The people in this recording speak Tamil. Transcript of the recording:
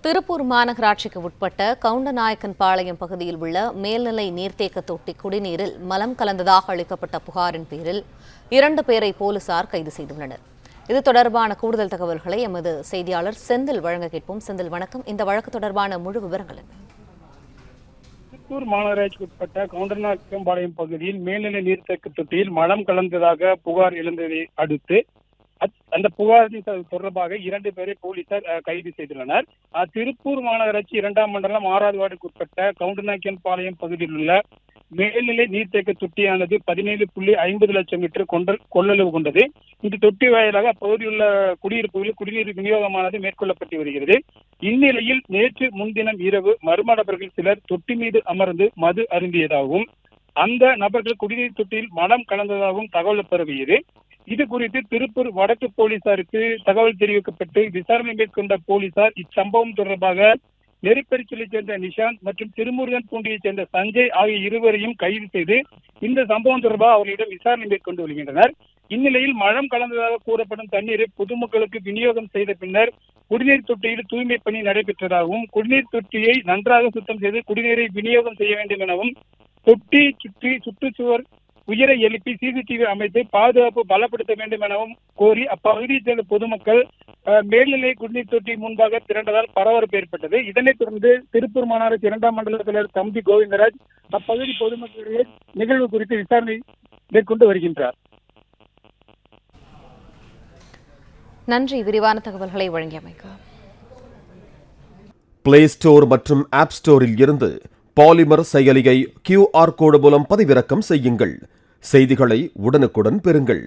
திருப்பூர் மாநகராட்சிக்கு உட்பட்ட கவுண்டநாயக்கன்பாளையம் பகுதியில் உள்ள மேல்நிலை நீர்த்தேக்க தொட்டி குடிநீரில் மலம் கலந்ததாக அளிக்கப்பட்ட புகாரின் பேரில் 2 பேரை போலீசார் கைது செய்துள்ளனர். இது தொடர்பான கூடுதல் தகவல்களை எமது செய்தியாளர் செந்தில் வழங்க கேட்போம். செந்தில், வணக்கம். இந்த வழக்கு தொடர்பான முழு விவரங்கள் என்ன? திருப்பூர் மாநகராட்சிக்கு உட்பட்ட கவுண்டநாயக்கன்பாளையம் பகுதியில் மேல்நிலை நீர்த்தேக்க தொட்டியில் மலம் கலந்ததாக புகார் எழுந்ததை அடுத்து அந்த புகாரின் தொடர்பாக 2 பேரை போலீசார் கைது செய்துள்ளனர். திருப்பூர் மாநகராட்சி 2ஆம் மண்டலம் 6வது வார்டுக்கு உட்பட்ட கவுண்டநாயக்கன்பாளையம் பகுதியில் உள்ள மேல்நிலை நீர்த்தேக்க தொட்டியானது 17.50 லட்சம் லிட்டர் கொள்ளளவு கொண்டது. இந்த தொட்டி வாயிலாக அப்பகுதியில் உள்ள குடியிருப்புகளில் குடிநீர் விநியோகமானது மேற்கொள்ளப்பட்டு வருகிறது. இந்நிலையில் நேற்று முன்தினம் இரவு மர்ம நபர்கள் சிலர் தொட்டி மீது அமர்ந்து மது அருந்தியதாகவும் அந்த நபர்கள் குடிநீர் தொட்டியில் மலம் கலந்ததாகவும் தகவல் பரவியது. இது குறித்து திருப்பூர் வடக்கு போலீசாருக்கு தகவல் தெரிவிக்கப்பட்டு விசாரணை மேற்கொண்ட போலீசார் இச்சம்பவம் தொடர்பாக நெறிப்பறிச்சலைச் சேர்ந்த நிஷாந்த் மற்றும் திருமுருகன் பூண்டியைச் சேர்ந்த சஞ்சய் ஆகிய இருவரையும் கைது செய்து இந்த சம்பவம் தொடர்பாக அவர்களிடம் விசாரணை மேற்கொண்டு வருகின்றனர். இந்நிலையில் மலம் கலந்ததாக கூறப்படும் தண்ணீரை பொதுமக்களுக்கு விநியோகம் செய்த பின்னர் குடிநீர் தொட்டியில் தூய்மை பணி நடைபெற்றதாகவும் குடிநீர் தொட்டியை நன்றாக சுத்தம் செய்து குடிநீரை விநியோகம் செய்ய வேண்டும் எனவும் தொட்டி சுற்றி சுற்றுச்சுவர் உயரை எழுப்பி சிசிடிவி அமைத்து பாதுகாப்பு பலப்படுத்த வேண்டும் எனவும் கோரி அப்பகுதியைச் சேர்ந்த பொதுமக்கள் மேல்நிலை குடிநீர் தொட்டி முன்பாக திரண்டதால் பரபரப்பு ஏற்பட்டது. இதனைத் தொடர்ந்து திருப்பூர் மாநகராட்சி 2ஆம் மண்டல தலைவர் தம்பி கோவிந்தராஜ் அப்பகுதி பொதுமக்களிடையே நிகழ்வு குறித்து விசாரணை மேற்கொண்டு வருகின்றார். நன்றி, விரிவான தகவல்களை வழங்கியமைக்க. பிளே ஸ்டோர் மற்றும் ஆப் ஸ்டோரில் இருந்து பாலிமர் செயலியை QR கோடு மூலம் பதிவிறக்கம் செய்யுங்கள். செய்திகளை உடனுக்குடன் பெறுங்கள்.